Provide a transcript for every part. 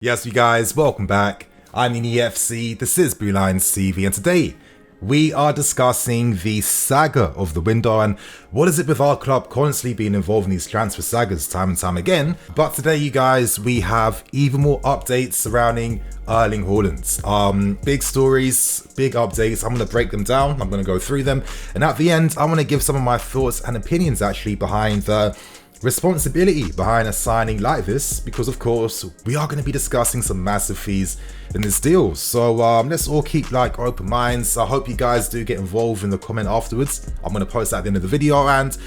Yes, you guys, welcome back. I'm in EFC, this is Blue Lions TV, and today we are discussing the saga of the window and what is it with our club constantly being involved in these transfer sagas time and time again. But today, you guys, we have even more updates surrounding Erling Haaland. Big stories, big updates. I'm going to break them down, I'm going to go through them, and at the end, I'm going to give some of my thoughts and opinions actually behind the responsibility behind a signing like this, because of course we are going to be discussing some massive fees in this deal. So let's all keep open minds. I hope you guys do get involved in the comment afterwards. I'm going to post that at the end of the video, and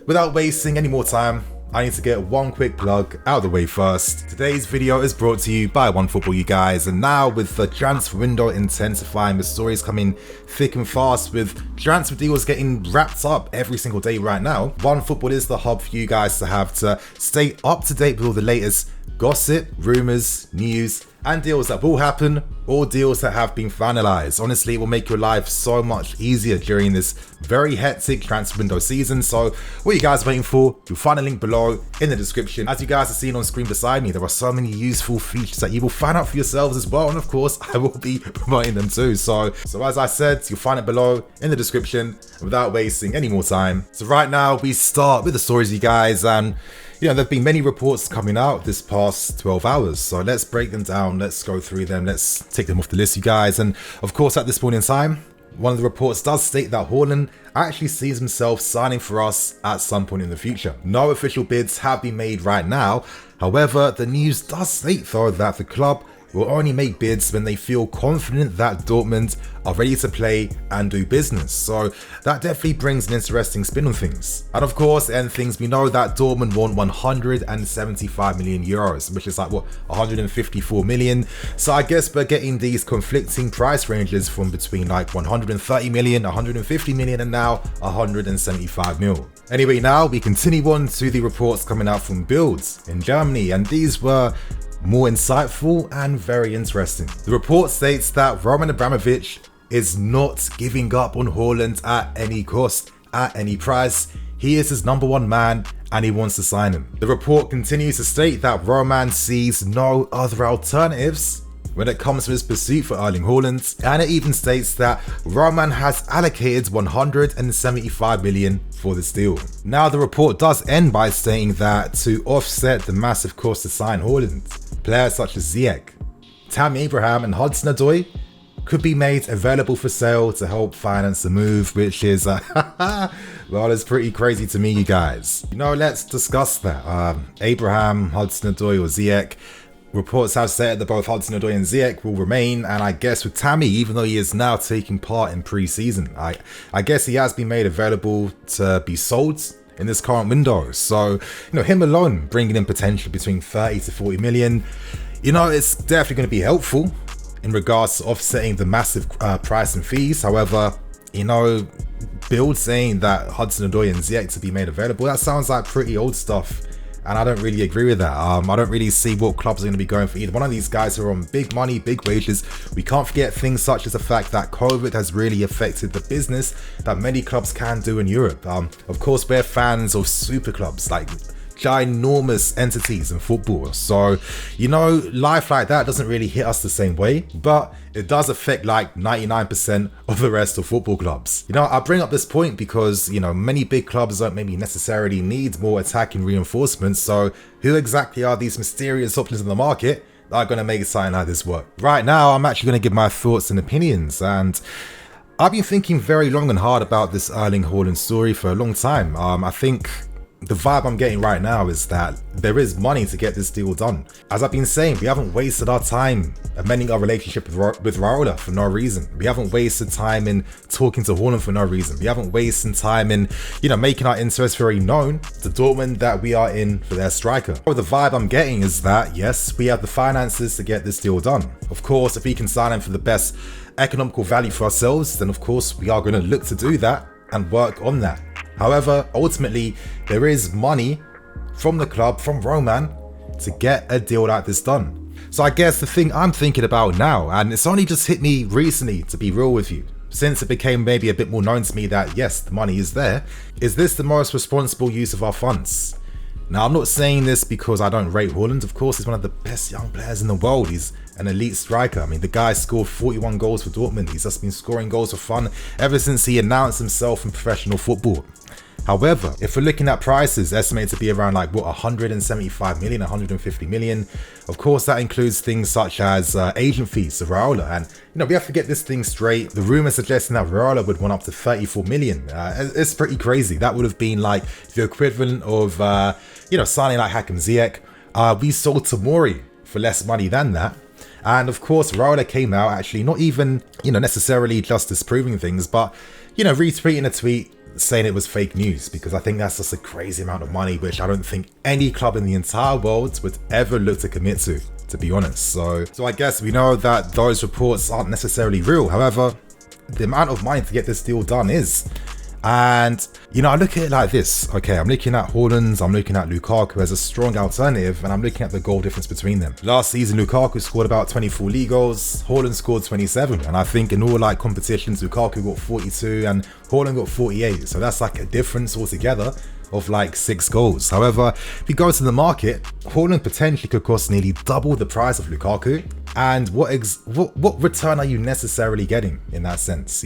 without wasting any more time, I need to get one quick plug out of the way first. Today's video is brought to you by OneFootball, you guys, and now with the transfer window intensifying, the stories coming thick and fast with transfer deals getting wrapped up every single day right now, OneFootball is the hub for you guys to have to stay up to date with all the latest gossip, rumours, news, and deals that will happen, or deals that have been finalized. Honestly, it will make your life so much easier during this very hectic transfer window season. So what are you guys waiting for? You'll find a link below in the description. As you guys are seeing on screen beside me, there are so many useful features that you will find out for yourselves as well, and of course I will be promoting them too. So as I said, you'll find it below in the description. Without wasting any more time, so right now we start with the stories, you guys, and there have been many reports coming out this past 12 hours. So let's break them down. Let's go through them. Let's take them off the list, you guys. And of course, at this point in time, one of the reports does state that Haaland actually sees himself signing for us at some point in the future. No official bids have been made right now. However, the news does state though that the club will only make bids when they feel confident that Dortmund are ready to play and do business. So that definitely brings an interesting spin on things. And of course, in things, we know that Dortmund want 175 million euros, which is 154 million. So I guess we're getting these conflicting price ranges from between 130 million, 150 million, and now 175 mil. Anyway, now we continue on to the reports coming out from Bild in Germany, and these were more insightful and very interesting. The report states that Roman Abramovich is not giving up on Haaland at any cost, at any price. He is his number one man and he wants to sign him. The report continues to state that Roman sees no other alternatives when it comes to his pursuit for Erling Haaland, and it even states that Roman has allocated 175 million for this deal. Now the report does end by saying that to offset the massive cost to sign Haaland, players such as Ziyech, Tammy Abraham and Hudson-Odoi could be made available for sale to help finance the move, which is well, it's pretty crazy to me, you guys. Let's discuss that. Abraham, Hudson-Odoi or Ziyech. Reports have said that both Hudson-Odoi and Ziyech will remain, and I guess with Tammy, even though he is now taking part in pre-season, I guess he has been made available to be sold in this current window. So, him alone bringing in potential between 30 to 40 million, it's definitely going to be helpful in regards to offsetting the massive price and fees. However, Bild saying that Hudson-Odoi and Ziyech to be made available, that sounds like pretty old stuff. And I don't really agree with that. I don't really see what clubs are going to be going for either one of these guys who are on big money, big wages. We can't forget things such as the fact that COVID has really affected the business that many clubs can do in Europe. Of course, we're fans of super clubs, like ginormous entities in football. So, life like that doesn't really hit us the same way, but it does affect 99% of the rest of football clubs. I bring up this point because, many big clubs don't maybe necessarily need more attacking reinforcements. So who exactly are these mysterious options in the market that are going to make something like this work? Right now, I'm actually going to give my thoughts and opinions, and I've been thinking very long and hard about this Erling Haaland story for a long time. I think the vibe I'm getting right now is that there is money to get this deal done. As I've been saying, we haven't wasted our time amending our relationship with Raiola for no reason. We haven't wasted time in talking to Haaland for no reason. We haven't wasted time in, making our interest very known to Dortmund that we are in for their striker. The vibe I'm getting is that, yes, we have the finances to get this deal done. Of course, if we can sign him for the best economical value for ourselves, then of course we are going to look to do that and work on that. However, ultimately, there is money from the club, from Roman, to get a deal like this done. So I guess the thing I'm thinking about now, and it's only just hit me recently, to be real with you, since it became maybe a bit more known to me that yes, the money is there, is this the most responsible use of our funds? Now, I'm not saying this because I don't rate Haaland. Of course, he's one of the best young players in the world. He's an elite striker. I mean, the guy scored 41 goals for Dortmund. He's just been scoring goals for fun ever since he announced himself in professional football. However, if we're looking at prices estimated to be around like what, 175 million, 150 million, of course that includes things such as agent fees to Raiola. And we have to get this thing straight. The rumor suggesting that Raiola would want up to 34 million. It's pretty crazy. That would have been like the equivalent of signing like Hakim Ziyech. We sold Tomori for less money than that. And of course, Raiola came out actually not even necessarily just disproving things, but retweeting a tweet saying it was fake news, because I think that's just a crazy amount of money, which I don't think any club in the entire world would ever look to commit to be honest. So I guess we know that those reports aren't necessarily real. However, the amount of money to get this deal done is. And I look at it like this. Okay, I'm looking at Haaland, I'm looking at Lukaku as a strong alternative, and I'm looking at the goal difference between them. Last season, Lukaku scored about 24 league goals, Haaland scored 27, and I think in all like competitions, Lukaku got 42 and Haaland got 48. So that's like a difference altogether of like 6 goals. However, if you go to the market, Haaland potentially could cost nearly double the price of Lukaku. And what return are you necessarily getting in that sense?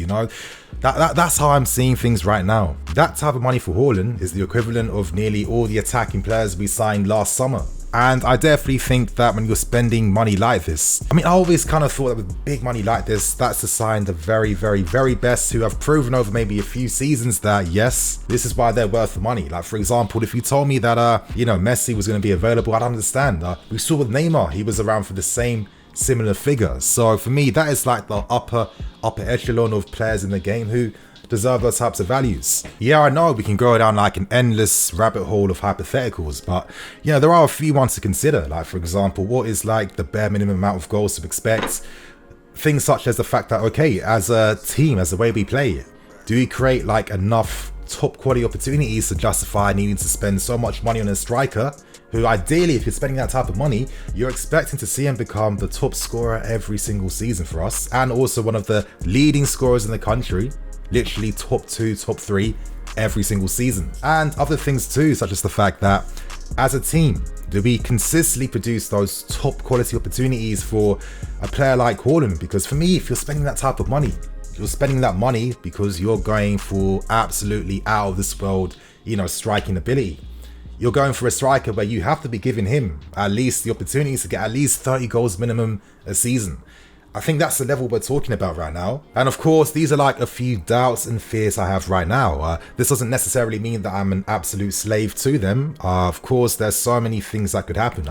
That's how I'm seeing things right now. That type of money for Haaland is the equivalent of nearly all the attacking players we signed last summer. And I definitely think that when you're spending money like this, I always kind of thought that with big money like this, that's to sign the very, very, very best who have proven over maybe a few seasons that, yes, this is why they're worth the money. Like, for example, if you told me that, Messi was going to be available, I'd understand. We saw with Neymar, he was around for the similar figure. So for me, that is like the upper echelon of players in the game who deserve those types of values. Yeah, I know we can go down like an endless rabbit hole of hypotheticals, but there are a few ones to consider. Like, for example, what is like the bare minimum amount of goals to expect? Things such as the fact that, okay, as a team, as the way we play, do we create like enough top quality opportunities to justify needing to spend so much money on a striker who ideally, if you're spending that type of money, you're expecting to see him become the top scorer every single season for us, and also one of the leading scorers in the country, literally top 2, top 3 every single season. And other things too, such as the fact that as a team, do we consistently produce those top quality opportunities for a player like Haaland? Because for me, if you're spending that type of money, you're spending that money because you're going for absolutely out of this world, striking ability. You're going for a striker where you have to be giving him at least the opportunities to get at least 30 goals minimum a season. I think that's the level we're talking about right now. And of course, these are like a few doubts and fears I have right now. This doesn't necessarily mean that I'm an absolute slave to them. Of course, there's so many things that could happen.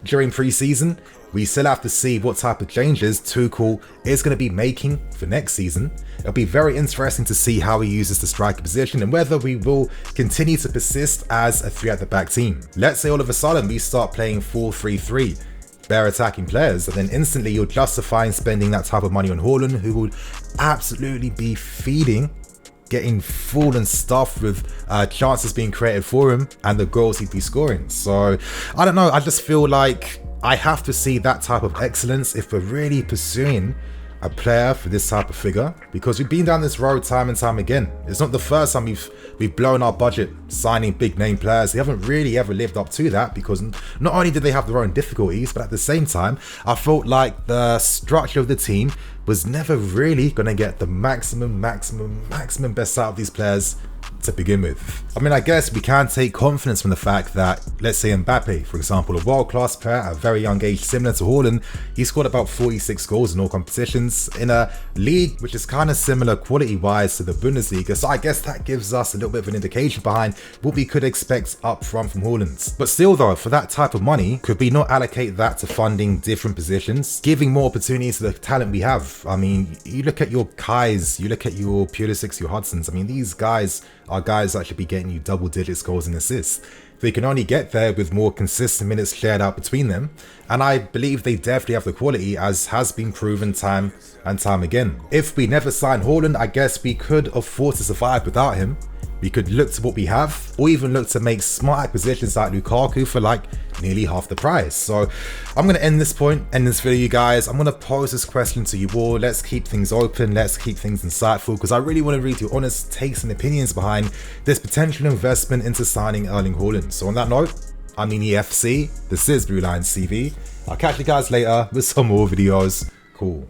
During pre-season, we still have to see what type of changes Tuchel is going to be making for next season. It'll be very interesting to see how he uses the striker position and whether we will continue to persist as a 3 at the back team. Let's say all of a sudden we start playing 4-3-3, bare attacking players, and then instantly you're justifying spending that type of money on Haaland, who would absolutely be feeding, getting full and stuffed with chances being created for him and the goals he'd be scoring. So I don't know, I just feel like I have to see that type of excellence if we're really pursuing a player for this type of figure, because we've been down this road time and time again. It's not the first time we've blown our budget signing big name players. They haven't really ever lived up to that, because not only did they have their own difficulties, but at the same time, I felt like the structure of the team was never really going to get the maximum best out of these players to begin with. I guess we can take confidence from the fact that, let's say Mbappe, for example, a world-class player at a very young age, similar to Haaland, he scored about 46 goals in all competitions in a league which is kind of similar quality-wise to the Bundesliga. So I guess that gives us a little bit of an indication behind what we could expect up front from Haaland. But still though, for that type of money, could we not allocate that to funding different positions, giving more opportunities to the talent we have? You look at your Kais, you look at your Pulisics, your Hudsons. These guys are guys that should be getting you double digits goals and assists. They can only get there with more consistent minutes shared out between them, and I believe they definitely have the quality, as has been proven time and time again. If we never sign Haaland, I guess we could afford to survive without him. We could look to what we have, or even look to make smart acquisitions like Lukaku for like nearly half the price. So I'm going to end this video, you guys. I'm going to pose this question to you all. Let's keep things open. Let's keep things insightful, because I really want to read your honest takes and opinions behind this potential investment into signing Erling Haaland. So on that note, I'm EFC, this is Blue Line CV. I'll catch you guys later with some more videos. Cool.